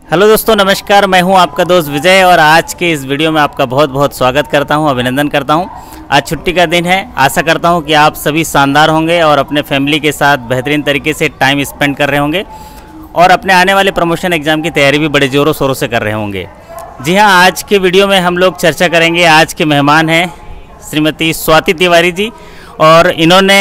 Hello दोस्तों, नमस्कार। मैं हूं आपका दोस्त विजय और आज के इस वीडियो में आपका बहुत बहुत स्वागत करता हूं, अभिनंदन करता हूं। आज छुट्टी का दिन है। आशा करता हूं कि आप सभी शानदार होंगे और अपने फैमिली के साथ बेहतरीन तरीके से टाइम स्पेंड कर रहे होंगे और अपने आने वाले प्रमोशन एग्ज़ाम की तैयारी भी बड़े ज़ोरों शोरों से कर रहे होंगे। जी हाँ, आज के वीडियो में हम लोग चर्चा करेंगे। आज के मेहमान हैं श्रीमती स्वाति तिवारी जी और इन्होंने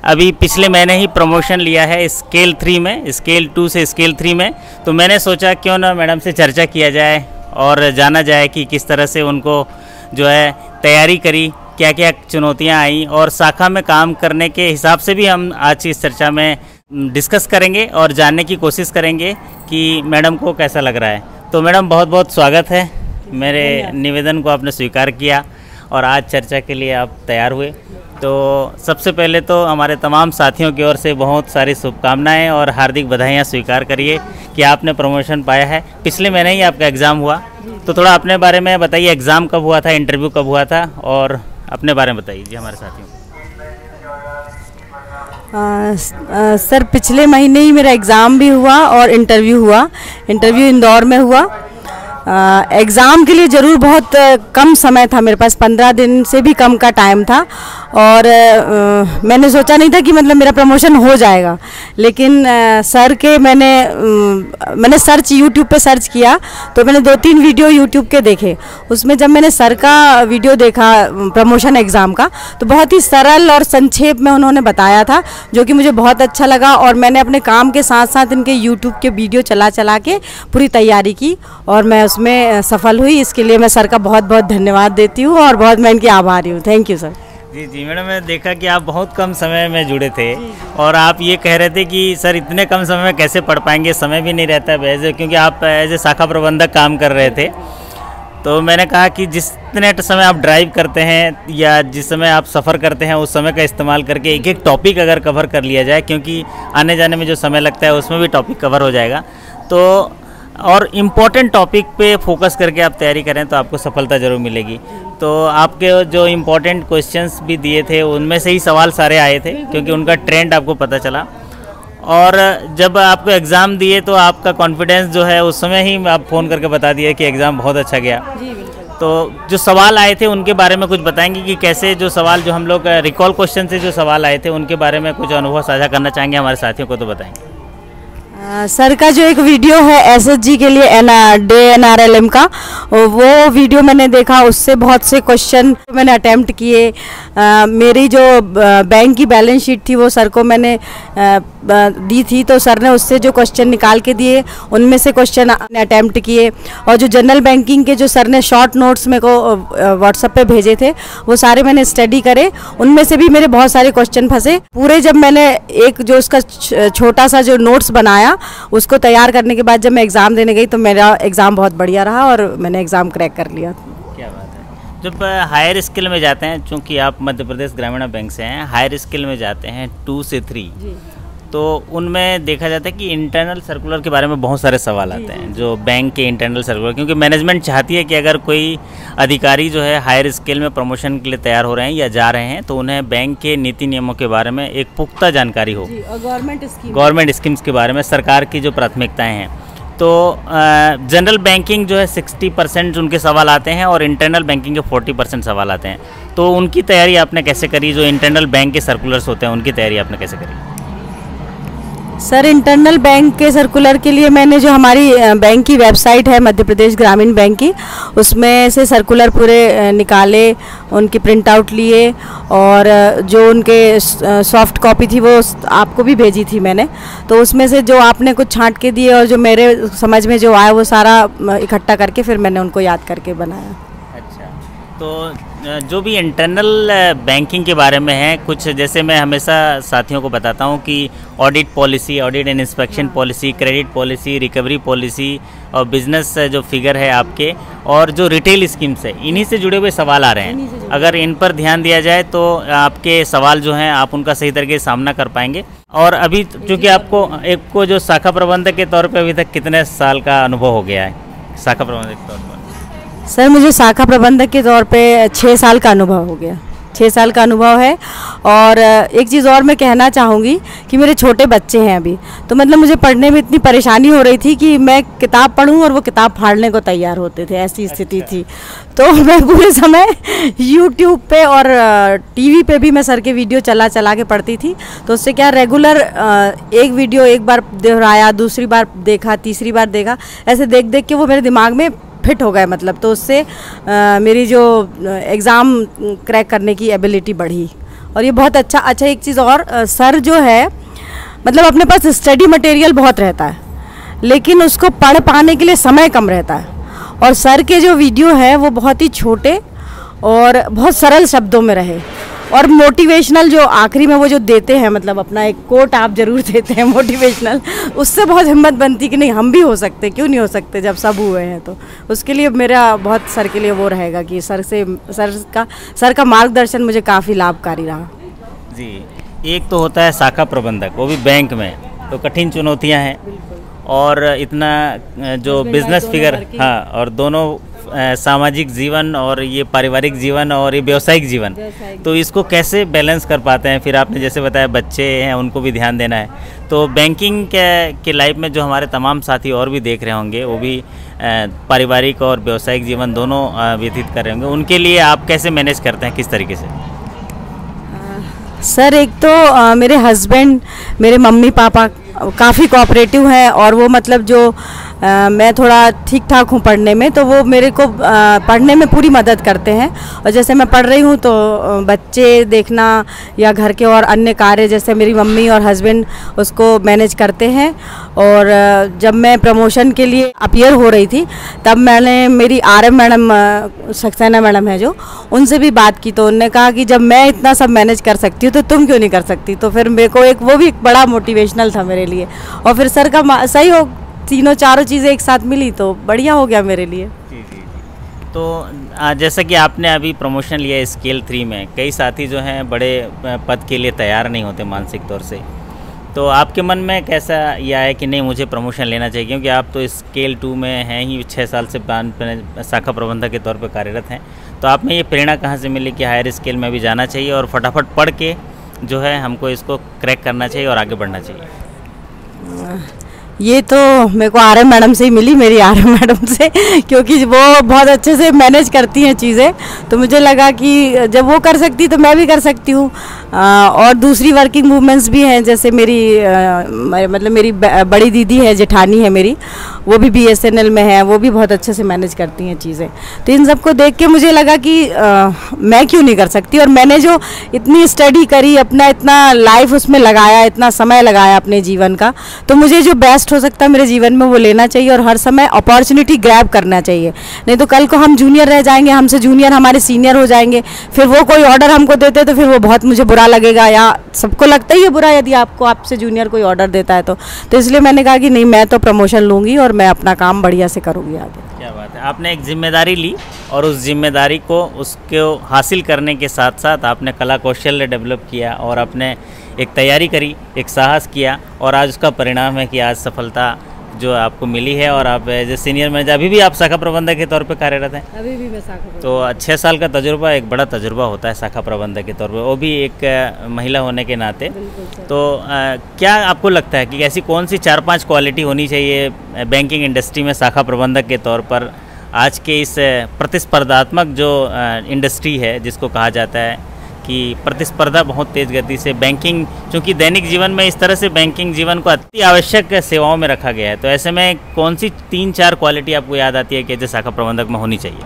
अभी पिछले महीने ही प्रमोशन लिया है स्केल 3 में, स्केल 2 से स्केल 3 में। तो मैंने सोचा क्यों ना मैडम से चर्चा किया जाए और जाना जाए कि किस तरह से उनको जो है तैयारी करी, क्या क्या चुनौतियां आई और शाखा में काम करने के हिसाब से भी हम आज की इस चर्चा में डिस्कस करेंगे और जानने की कोशिश करेंगे कि मैडम को कैसा लग रहा है। तो मैडम बहुत बहुत स्वागत है। मेरे निवेदन को आपने स्वीकार किया और आज चर्चा के लिए आप तैयार हुए। तो सबसे पहले तो हमारे तमाम साथियों की ओर से बहुत सारी शुभकामनाएं और हार्दिक बधाइयां स्वीकार करिए कि आपने प्रमोशन पाया है। पिछले महीने ही आपका एग्ज़ाम हुआ, तो थोड़ा अपने बारे में बताइए। एग्ज़ाम कब हुआ था, इंटरव्यू कब हुआ था और अपने बारे में बताइए जी हमारे साथियों को। सर, पिछले महीने ही मेरा एग्ज़ाम भी हुआ और इंटरव्यू हुआ। इंटरव्यू इंदौर में हुआ। एग्ज़ाम के लिए ज़रूर बहुत कम समय था, मेरे पास 15 दिन से भी कम का टाइम था और मैंने सोचा नहीं था कि मतलब मेरा प्रमोशन हो जाएगा। लेकिन सर के मैंने सर्च यूट्यूब पे सर्च किया तो मैंने 2-3 वीडियो यूट्यूब के देखे। उसमें जब मैंने सर का वीडियो देखा प्रमोशन एग्ज़ाम का, तो बहुत ही सरल और संक्षेप में उन्होंने बताया था, जो कि मुझे बहुत अच्छा लगा। और मैंने अपने काम के साथ साथ इनके यूट्यूब के वीडियो चला के पूरी तैयारी की और मैं उसमें सफल हुई। इसके लिए मैं सर का बहुत बहुत धन्यवाद देती हूँ और बहुत मैं इनकी आभारी हूँ। Thank you sir. जी मैडम, मैं देखा कि आप बहुत कम समय में जुड़े थे और आप ये कह रहे थे कि सर इतने कम समय में कैसे पढ़ पाएंगे, समय भी नहीं रहता है, क्योंकि आप एज ए शाखा प्रबंधक काम कर रहे थे। तो मैंने कहा कि जितने समय आप ड्राइव करते हैं या जिस समय आप सफ़र करते हैं उस समय का इस्तेमाल करके एक एक टॉपिक अगर कवर कर लिया जाए, क्योंकि आने जाने में जो समय लगता है उसमें भी टॉपिक कवर हो जाएगा। तो और इम्पॉर्टेंट टॉपिक पे फोकस करके आप तैयारी करें तो आपको सफलता ज़रूर मिलेगी। तो आपके जो इम्पोर्टेंट क्वेश्चंस भी दिए थे उनमें से ही सवाल सारे आए थे, क्योंकि उनका ट्रेंड आपको पता चला। और जब आपको एग्ज़ाम दिए तो आपका कॉन्फिडेंस जो है उस समय ही आप फ़ोन करके बता दिए कि एग्ज़ाम बहुत अच्छा गया। तो जो सवाल आए थे उनके बारे में कुछ बताएंगे कि कैसे जो सवाल जो हम लोग रिकॉल क्वेश्चन से जो सवाल आए थे उनके बारे में कुछ अनुभव साझा करना चाहेंगे हमारे साथियों को, तो बताएंगे। सर का जो एक वीडियो है एसएसजी के लिए NRLM का, वो वीडियो मैंने देखा। उससे बहुत से क्वेश्चन मैंने अटेम्प्ट किए। मेरी जो बैंक की बैलेंस शीट थी वो सर को मैंने दी थी, तो सर ने उससे जो क्वेश्चन निकाल के दिए उनमें से क्वेश्चन अटेम्प्ट किए। और जो जनरल बैंकिंग के जो सर ने शॉर्ट नोट्स मेरे को व्हाट्सएप पे भेजे थे वो सारे मैंने स्टडी करे। उनमें से भी मेरे बहुत सारे क्वेश्चन फंसे। पूरे जब मैंने एक जो उसका छोटा सा जो नोट्स बनाया उसको तैयार करने के बाद जब मैं एग्ज़ाम देने गई तो मेरा एग्ज़ाम बहुत बढ़िया रहा और मैंने एग्ज़ाम क्रैक कर लिया। क्या बात है। जब हायर स्किल में जाते हैं, चूँकि आप मध्य प्रदेश ग्रामीण बैंक से हैं, हायर स्किल में जाते हैं 2 से 3, तो उनमें देखा जाता है कि इंटरनल सर्कुलर के बारे में बहुत सारे सवाल आते हैं, जो बैंक के इंटरनल सर्कुलर, क्योंकि मैनेजमेंट चाहती है कि अगर कोई अधिकारी जो है हायर स्केल में प्रमोशन के लिए तैयार हो रहे हैं या जा रहे हैं तो उन्हें बैंक के नीति नियमों के बारे में एक पुख्ता जानकारी हो, और गवर्नमेंट स्कीम्स के बारे में, सरकार की जो प्राथमिकताएँ हैं। तो जनरल बैंकिंग जो है 60% उनके सवाल आते हैं और इंटरनल बैंकिंग के 40% सवाल आते हैं। तो उनकी तैयारी आपने कैसे करी? जो इंटरनल बैंक के सर्कुलर्स होते हैं उनकी तैयारी आपने कैसे करी? सर, इंटरनल बैंक के सर्कुलर के लिए मैंने जो हमारी बैंक की वेबसाइट है मध्य प्रदेश ग्रामीण बैंक की, उसमें से सर्कुलर पूरे निकाले, उनकी प्रिंट आउट लिए और जो उनके सॉफ्ट कॉपी थी वो आपको भी भेजी थी मैंने। तो उसमें से जो आपने कुछ छांट के दिए और जो मेरे समझ में जो आया वो सारा इकट्ठा करके फिर मैंने उनको याद करके बनाया। अच्छा, तो जो भी इंटरनल बैंकिंग के बारे में है कुछ, जैसे मैं हमेशा साथियों को बताता हूँ कि audit policy, audit and inspection policy, credit policy, recovery policy और बिजनेस जो फिगर है आपके, और जो रिटेल स्कीम्स है, इन्हीं से जुड़े हुए सवाल आ रहे हैं। अगर इन पर ध्यान दिया जाए तो आपके सवाल जो हैं आप उनका सही तरीके से सामना कर पाएंगे। और अभी चूँकि आपको जो शाखा प्रबंधक के तौर पर अभी तक कितने साल का अनुभव हो गया है शाखा प्रबंधक के तौर पर? सर, मुझे शाखा प्रबंधक के तौर पे 6 साल का अनुभव हो गया। 6 साल का अनुभव है। और एक चीज़ और मैं कहना चाहूँगी कि मेरे छोटे बच्चे हैं अभी, तो मतलब मुझे पढ़ने में इतनी परेशानी हो रही थी कि मैं किताब पढूं और वो किताब फाड़ने को तैयार होते थे, ऐसी स्थिति थी। तो मैं पूरे समय यूट्यूब पे और टीवी पे भी मैं सर के वीडियो चला के पढ़ती थी। तो उससे क्या रेगुलर एक वीडियो एक बार दोहराया, दूसरी बार देखा, तीसरी बार देखा, ऐसे देख के वो मेरे दिमाग में फिट हो गए मतलब। तो उससे मेरी जो एग्ज़ाम क्रैक करने की एबिलिटी बढ़ी। और ये बहुत अच्छा एक चीज़ और, सर जो है मतलब अपने पास स्टडी मटेरियल बहुत रहता है, लेकिन उसको पढ़ पाने के लिए समय कम रहता है। और सर के जो वीडियो है वो बहुत ही छोटे और बहुत सरल शब्दों में रहे, और मोटिवेशनल जो आखिरी में वो जो देते हैं, मतलब अपना एक कोट आप ज़रूर देते हैं मोटिवेशनल, उससे बहुत हिम्मत बनती कि नहीं हम भी हो सकते, क्यों नहीं हो सकते जब सब हुए हैं। तो उसके लिए मेरा बहुत सर के लिए वो रहेगा कि सर का मार्गदर्शन मुझे काफ़ी लाभकारी रहा। जी, एक तो होता है शाखा प्रबंधक, वो भी बैंक में, तो कठिन चुनौतियां हैं, और इतना जो बिजनेस फिगर, हाँ, और दोनों सामाजिक जीवन और ये पारिवारिक जीवन और ये व्यावसायिक जीवन, तो इसको कैसे बैलेंस कर पाते हैं? फिर आपने जैसे बताया बच्चे हैं, उनको भी ध्यान देना है। तो बैंकिंग के लाइफ में जो हमारे तमाम साथी और भी देख रहे होंगे, वो भी पारिवारिक और व्यावसायिक जीवन दोनों व्यतीत कर रहे होंगे, उनके लिए आप कैसे मैनेज करते हैं, किस तरीके से? सर एक तो मेरे हस्बैंड, मेरे मम्मी पापा काफ़ी कोऑपरेटिव हैं, और वो मतलब जो मैं थोड़ा ठीक ठाक हूँ पढ़ने में, तो वो मेरे को पढ़ने में पूरी मदद करते हैं। और जैसे मैं पढ़ रही हूँ तो बच्चे देखना या घर के और अन्य कार्य जैसे मेरी मम्मी और हस्बैंड उसको मैनेज करते हैं। और जब मैं प्रमोशन के लिए अपीयर हो रही थी, तब मैंने मेरी RM मैडम, सक्सेना मैडम है जो, उनसे भी बात की। तो उन्होंने कहा कि जब मैं इतना सब मैनेज कर सकती हूँ तो तुम क्यों नहीं कर सकती। तो फिर मेरे को वो भी एक बड़ा मोटिवेशनल था मेरे लिए। और फिर सर का सही हो, तीनों चारों चीज़ें एक साथ मिली तो बढ़िया हो गया मेरे लिए। जी। तो जैसा कि आपने अभी प्रमोशन लिया स्केल 3 में, कई साथी जो हैं बड़े पद के लिए तैयार नहीं होते मानसिक तौर से, तो आपके मन में कैसा ये आया कि नहीं मुझे प्रमोशन लेना चाहिए? क्योंकि आप तो स्केल 2 में हैं ही, 6 साल से शाखा प्रबंधक के तौर पर कार्यरत हैं, तो आप में ये प्रेरणा कहाँ से मिली कि हायर स्केल में भी जाना चाहिए और फटाफट पढ़ के जो है हमको इसको क्रैक करना चाहिए और आगे बढ़ना चाहिए? ये तो मेरे को RM मैडम से ही मिली, मेरी RM मैडम से, क्योंकि वो बहुत अच्छे से मैनेज करती हैं चीज़ें। तो मुझे लगा कि जब वो कर सकती तो मैं भी कर सकती हूँ। और दूसरी वर्किंग वूमेंस भी हैं, जैसे मेरी मतलब मेरी बड़ी दीदी है, जेठानी है मेरी, वो भी BSNL में है, वो भी बहुत अच्छे से मैनेज करती हैं चीज़ें। तो इन सबको देख के मुझे लगा कि मैं क्यों नहीं कर सकती। और मैंने जो इतनी स्टडी करी, अपना इतना लाइफ उसमें लगाया, इतना समय लगाया अपने जीवन का, तो मुझे जो बेस्ट हो सकता है मेरे जीवन में वो लेना चाहिए और हर समय अपॉर्चुनिटी ग्रैब करना चाहिए। नहीं तो कल को हम जूनियर रह जाएंगे, हमसे जूनियर हमारे सीनियर हो जाएंगे, फिर वो कोई ऑर्डर हमको देते तो फिर वो बहुत मुझे बुरा लगेगा, या सबको लगता ही है बुरा यदि आपसे जूनियर कोई ऑर्डर देता है तो इसलिए मैंने कहा कि नहीं, मैं तो प्रमोशन लूँगी और मैं अपना काम बढ़िया से करूँगी आगे। क्या बात है, आपने एक जिम्मेदारी ली और उस जिम्मेदारी को उसको हासिल करने के साथ साथ आपने कला कौशल्य डेवलप किया और आपने एक तैयारी करी, एक साहस किया, और आज उसका परिणाम है कि आज सफलता जो आपको मिली है। और आप एज ए सीनियर मैनेजर, अभी भी आप शाखा प्रबंधक के तौर पे कार्यरत हैं? अभी भी मैं शाखा। तो 6 साल का तजुर्बा एक बड़ा तजुर्बा होता है शाखा प्रबंधक के तौर पे, वो भी एक महिला होने के नाते। तो क्या आपको लगता है कि ऐसी कौन सी 4-5 क्वालिटी होनी चाहिए बैंकिंग इंडस्ट्री में शाखा प्रबंधक के तौर पर, आज के इस प्रतिस्पर्धात्मक जो इंडस्ट्री है जिसको कहा जाता है कि प्रतिस्पर्धा बहुत तेज़ गति से बैंकिंग, चूँकि दैनिक जीवन में इस तरह से बैंकिंग जीवन को अति आवश्यक सेवाओं में रखा गया है, तो ऐसे में कौन सी 3-4 क्वालिटी आपको याद आती है कि जो शाखा प्रबंधक में होनी चाहिए?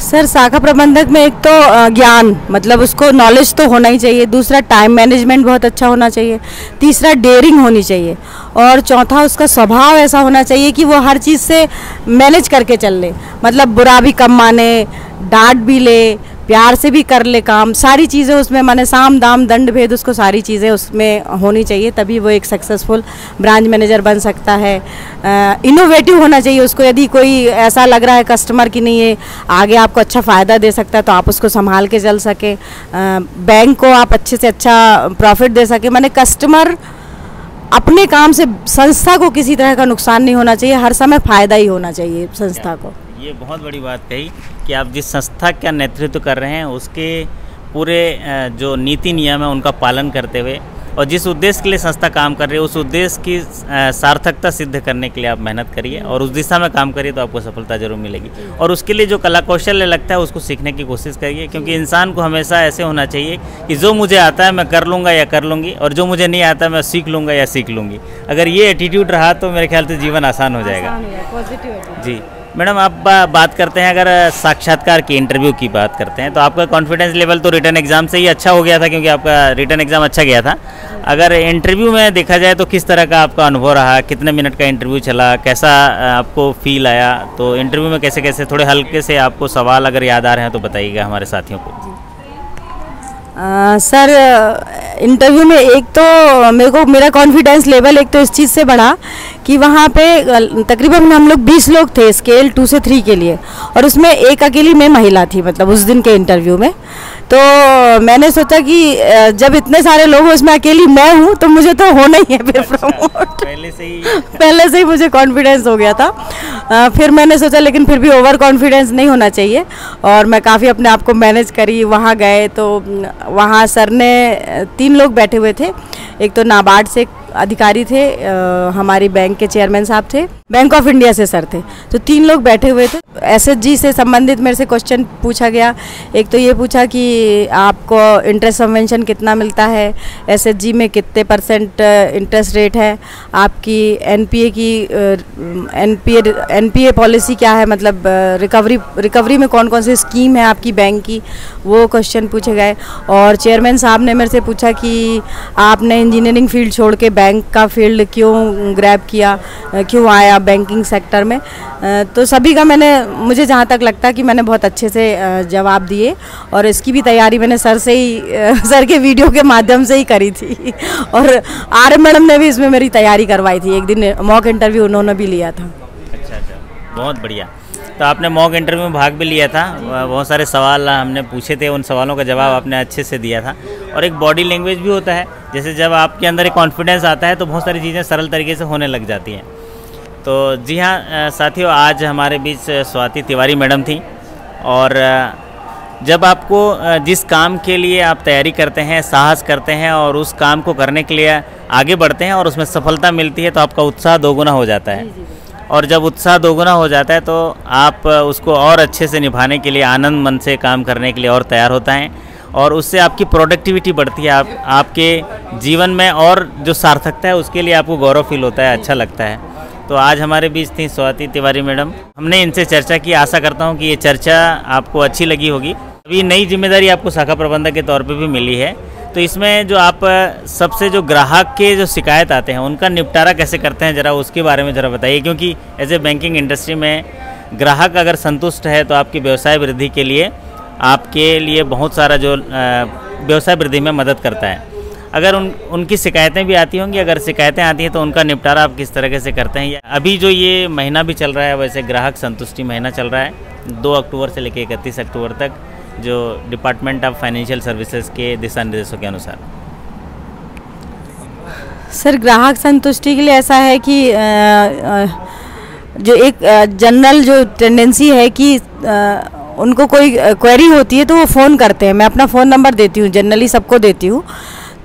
सर शाखा प्रबंधक में एक तो ज्ञान, मतलब उसको नॉलेज तो होना ही चाहिए। दूसरा टाइम मैनेजमेंट बहुत अच्छा होना चाहिए। तीसरा डेयरिंग होनी चाहिए। और चौथा उसका स्वभाव ऐसा होना चाहिए कि वो हर चीज़ से मैनेज करके चल ले, मतलब बुरा भी कम माने, डांट भी ले, प्यार से भी कर ले काम, सारी चीज़ें उसमें माने साम दाम दंड भेद, उसको सारी चीज़ें उसमें होनी चाहिए, तभी वो एक सक्सेसफुल ब्रांच मैनेजर बन सकता है। इनोवेटिव होना चाहिए उसको, यदि कोई ऐसा लग रहा है कस्टमर की नहीं है आगे आपको अच्छा फ़ायदा दे सकता है तो आप उसको संभाल के चल सके, बैंक को आप अच्छे से अच्छा प्रॉफिट दे सके। माने कस्टमर अपने काम से संस्था को किसी तरह का नुकसान नहीं होना चाहिए, हर समय फ़ायदा ही होना चाहिए संस्था को। ये बहुत बड़ी बात कही कि आप जिस संस्था का नेतृत्व कर रहे हैं उसके पूरे जो नीति नियम है उनका पालन करते हुए और जिस उद्देश्य के लिए संस्था काम कर रही है उस उद्देश्य की सार्थकता सिद्ध करने के लिए आप मेहनत करिए और उस दिशा में काम करिए तो आपको सफलता जरूर मिलेगी। और उसके लिए जो कला कौशल्य लगता है उसको सीखने की कोशिश करिए, क्योंकि इंसान को हमेशा ऐसे होना चाहिए कि जो मुझे आता है मैं कर लूँगा या कर लूँगी और जो मुझे नहीं आता मैं सीख लूँगा या सीख लूँगी। अगर ये एटीट्यूड रहा तो मेरे ख्याल से जीवन आसान हो जाएगा। जी मैडम, आप बात करते हैं अगर साक्षात्कार की इंटरव्यू की बात करते हैं तो आपका कॉन्फिडेंस लेवल तो रिटर्न एग्ज़ाम से ही अच्छा हो गया था, क्योंकि आपका रिटर्न एग्ज़ाम अच्छा गया था। अगर इंटरव्यू में देखा जाए तो किस तरह का आपका अनुभव रहा, कितने मिनट का इंटरव्यू चला, कैसा आपको फील आया? तो इंटरव्यू में कैसे कैसे थोड़े हल्के से आपको सवाल अगर याद आ रहे हैं तो बताइएगा हमारे साथियों को। सर इंटरव्यू में एक तो मेरा कॉन्फिडेंस लेवल एक तो इस चीज़ से बढ़ा कि वहाँ पे तकरीबन हम लोग 20 लोग थे स्केल 2 से 3 के लिए, और उसमें एक अकेली मैं महिला थी, मतलब उस दिन के इंटरव्यू में। तो मैंने सोचा कि जब इतने सारे लोग हैं उसमें अकेली मैं हूँ तो मुझे तो होना ही है फिर प्रमोट। पहले से ही मुझे कॉन्फिडेंस हो गया था। फिर मैंने सोचा लेकिन फिर भी ओवर कॉन्फिडेंस नहीं होना चाहिए, और मैं काफ़ी अपने आप को मैनेज करी। वहाँ गए तो वहाँ सर ने 3 लोग बैठे हुए थे, एक तो नाबार्ड से अधिकारी थे, हमारी बैंक के चेयरमैन साहब थे, बैंक ऑफ इंडिया से सर थे, तो 3 लोग बैठे हुए थे। एसएचजी से संबंधित मेरे से क्वेश्चन पूछा गया। एक तो ये पूछा कि आपको इंटरेस्ट सबवेंशन कितना मिलता है, एसएचजी में कितने % इंटरेस्ट रेट है, आपकी एनपीए पॉलिसी क्या है, मतलब रिकवरी में कौन कौन सी स्कीम है आपकी बैंक की, वो क्वेश्चन पूछे गए। और चेयरमैन साहब ने मेरे से पूछा कि आपने इंजीनियरिंग फील्ड छोड़ के बैंक का फील्ड क्यों ग्रैब किया, क्यों आया बैंकिंग सेक्टर में। तो सभी का मुझे जहाँ तक लगता है कि मैंने बहुत अच्छे से जवाब दिए, और इसकी भी तैयारी मैंने सर के वीडियो के माध्यम से ही करी थी। और आर मैडम ने भी इसमें मेरी तैयारी करवाई थी, एक दिन मॉक इंटरव्यू उन्होंने भी लिया था। अच्छा, बहुत बढ़िया। तो आपने मॉक इंटरव्यू में भाग भी लिया था, बहुत सारे सवाल हमने पूछे थे, उन सवालों का जवाब आपने अच्छे से दिया था। और एक बॉडी लैंग्वेज भी होता है, जैसे जब आपके अंदर एक कॉन्फिडेंस आता है तो बहुत सारी चीज़ें सरल तरीके से होने लग जाती हैं। तो जी हाँ साथियों, आज हमारे बीच स्वाति तिवारी मैडम थी। और जब आपको जिस काम के लिए आप तैयारी करते हैं, साहस करते हैं और उस काम को करने के लिए आगे बढ़ते हैं और उसमें सफलता मिलती है तो आपका उत्साह दोगुना हो जाता है। और जब उत्साह दोगुना हो जाता है तो आप उसको और अच्छे से निभाने के लिए, आनंद मन से काम करने के लिए और तैयार होता है, और उससे आपकी प्रोडक्टिविटी बढ़ती है। आपके जीवन में और जो सार्थकता है उसके लिए आपको गौरव फील होता है, अच्छा लगता है। तो आज हमारे बीच थी स्वाति तिवारी मैडम, हमने इनसे चर्चा की। आशा करता हूँ कि ये चर्चा आपको अच्छी लगी होगी। अभी नई जिम्मेदारी आपको शाखा प्रबंधक के तौर पे भी मिली है, तो इसमें जो आप सबसे जो ग्राहक के जो शिकायत आते हैं उनका निपटारा कैसे करते हैं, ज़रा उसके बारे में ज़रा बताइए। क्योंकि एज ए बैंकिंग इंडस्ट्री में ग्राहक अगर संतुष्ट है तो आपकी व्यवसाय वृद्धि के लिए, आपके लिए बहुत सारा जो व्यवसाय वृद्धि में मदद करता है। अगर उनकी शिकायतें भी आती होंगी, अगर शिकायतें आती हैं तो उनका निपटारा आप किस तरीके से करते हैं? अभी जो ये महीना भी चल रहा है, वैसे ग्राहक संतुष्टि महीना चल रहा है 2 अक्टूबर से लेकर 31 अक्टूबर तक, जो डिपार्टमेंट ऑफ फाइनेंशियल सर्विसेज के दिशा निर्देशों के अनुसार। सर ग्राहक संतुष्टि के लिए ऐसा है कि जो एक जनरल जो टेंडेंसी है कि उनको कोई क्वेरी होती है तो वो फ़ोन करते हैं। मैं अपना फ़ोन नंबर देती हूँ, जनरली सबको देती हूँ,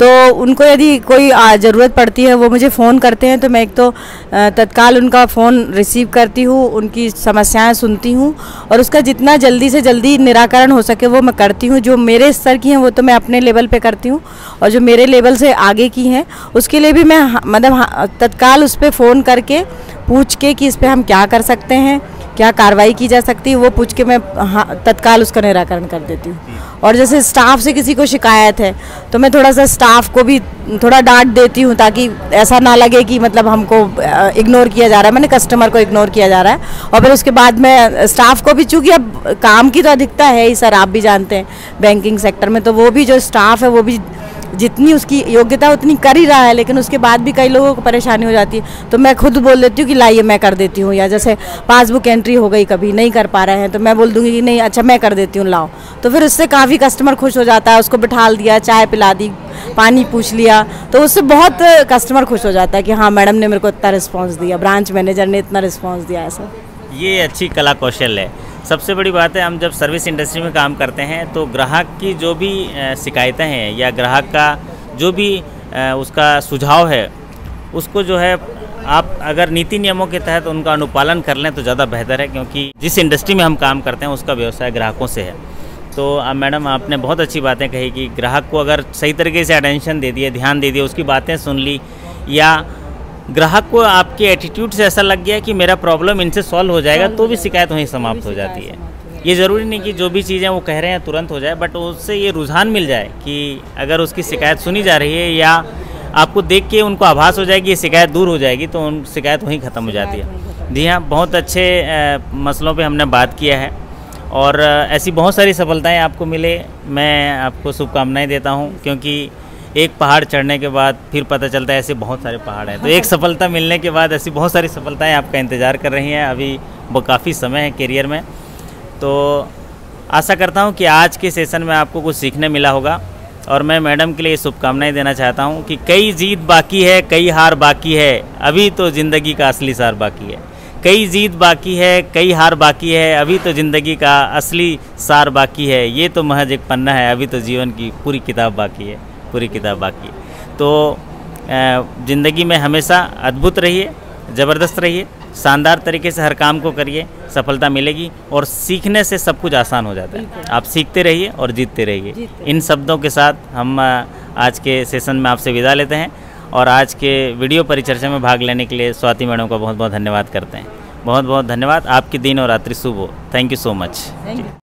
तो उनको यदि कोई ज़रूरत पड़ती है वो मुझे फ़ोन करते हैं तो मैं एक तो तत्काल उनका फ़ोन रिसीव करती हूँ, उनकी समस्याएं सुनती हूँ और उसका जितना जल्दी से जल्दी निराकरण हो सके वो मैं करती हूँ। जो मेरे स्तर की हैं वो तो मैं अपने लेवल पे करती हूँ, और जो मेरे लेवल से आगे की हैं उसके लिए भी मैं मतलब तत्काल उस पर फ़ोन करके पूछ के कि इस पर हम क्या कर सकते हैं, क्या कार्रवाई की जा सकती है, वो पूछ के मैं तत्काल उसका निराकरण कर देती हूँ। और जैसे स्टाफ से किसी को शिकायत है तो मैं थोड़ा सा स्टाफ को भी थोड़ा डांट देती हूँ, ताकि ऐसा ना लगे कि मतलब हमको इग्नोर किया जा रहा है, मैंने कस्टमर को इग्नोर किया जा रहा है। और फिर उसके बाद मैं स्टाफ को भी, चूँकि अब काम की तो अधिकता है ही सर, आप भी जानते हैं बैंकिंग सेक्टर में, तो वो भी जो स्टाफ है वो भी जितनी उसकी योग्यता उतनी कर ही रहा है, लेकिन उसके बाद भी कई लोगों को परेशानी हो जाती है। तो मैं खुद बोल देती हूँ कि लाइए मैं कर देती हूँ, या जैसे पासबुक एंट्री हो गई कभी नहीं कर पा रहे हैं तो मैं बोल दूँगी कि नहीं अच्छा मैं कर देती हूँ लाओ, तो फिर उससे काफ़ी कस्टमर खुश हो जाता है। उसको बिठा दिया, चाय पिला दी, पानी पूछ लिया, तो उससे बहुत कस्टमर खुश हो जाता है कि हाँ मैडम ने मेरे को इतना रिस्पॉन्स दिया, ब्रांच मैनेजर ने इतना रिस्पॉन्स दिया है सर। ये अच्छी कला कौशल है। सबसे बड़ी बात है, हम जब सर्विस इंडस्ट्री में काम करते हैं तो ग्राहक की जो भी शिकायतें हैं या ग्राहक का जो भी उसका सुझाव है, उसको जो है आप अगर नीति नियमों के तहत उनका अनुपालन कर लें तो ज़्यादा बेहतर है, क्योंकि जिस इंडस्ट्री में हम काम करते हैं उसका व्यवसाय ग्राहकों से है। तो मैडम आपने बहुत अच्छी बातें कही कि ग्राहक को अगर सही तरीके से अटेंशन दे दिए, ध्यान दे दिए, उसकी बातें सुन ली, या ग्राहक को आपके एटीट्यूड से ऐसा लग गया कि मेरा प्रॉब्लम इनसे सॉल्व हो जाएगा, तो भी शिकायत वहीं समाप्त हो जाती है। ये ज़रूरी नहीं कि जो भी चीज़ें वो कह रहे हैं तुरंत हो जाए, बट उससे ये रुझान मिल जाए कि अगर उसकी शिकायत सुनी जा रही है या आपको देख के उनको आभास हो जाए कि ये शिकायत दूर हो जाएगी, तो उन शिकायत वहीं ख़त्म हो जाती है। जी हाँ, बहुत अच्छे मसलों पे हमने बात किया है और ऐसी बहुत सारी सफलताएं आपको मिले, मैं आपको शुभकामनाएं देता हूं, क्योंकि एक पहाड़ चढ़ने के बाद फिर पता चलता है ऐसे बहुत सारे पहाड़ हैं। तो एक सफलता मिलने के बाद ऐसी बहुत सारी सफलताएं आपका इंतज़ार कर रही हैं। अभी वो काफ़ी समय है करियर में, तो आशा करता हूं कि आज के सेशन में आपको कुछ सीखने मिला होगा। और मैं मैडम के लिए शुभकामनाएं देना चाहता हूं कि कई जीत बाकी है, कई हार बाकी है, अभी तो ज़िंदगी का असली सार बाकी है। कई जीत बाकी है, कई हार बाकी है, अभी तो ज़िंदगी का असली सार बाकी है। ये तो महज एक पन्ना है, अभी तो जीवन की पूरी किताब बाकी है, पूरी किताब बाकी है। तो ज़िंदगी में हमेशा अद्भुत रहिए, ज़बरदस्त रहिए, शानदार तरीके से हर काम को करिए, सफलता मिलेगी। और सीखने से सब कुछ आसान हो जाता है। आप सीखते रहिए और जीतते रहिए। इन शब्दों के साथ हम आज के सेशन में आपसे विदा लेते हैं और आज के वीडियो परिचर्चा में भाग लेने के लिए स्वाति मैडम का बहुत बहुत धन्यवाद करते हैं। बहुत बहुत धन्यवाद। आपके दिन और रात्रि शुभ हो। Thank you so much.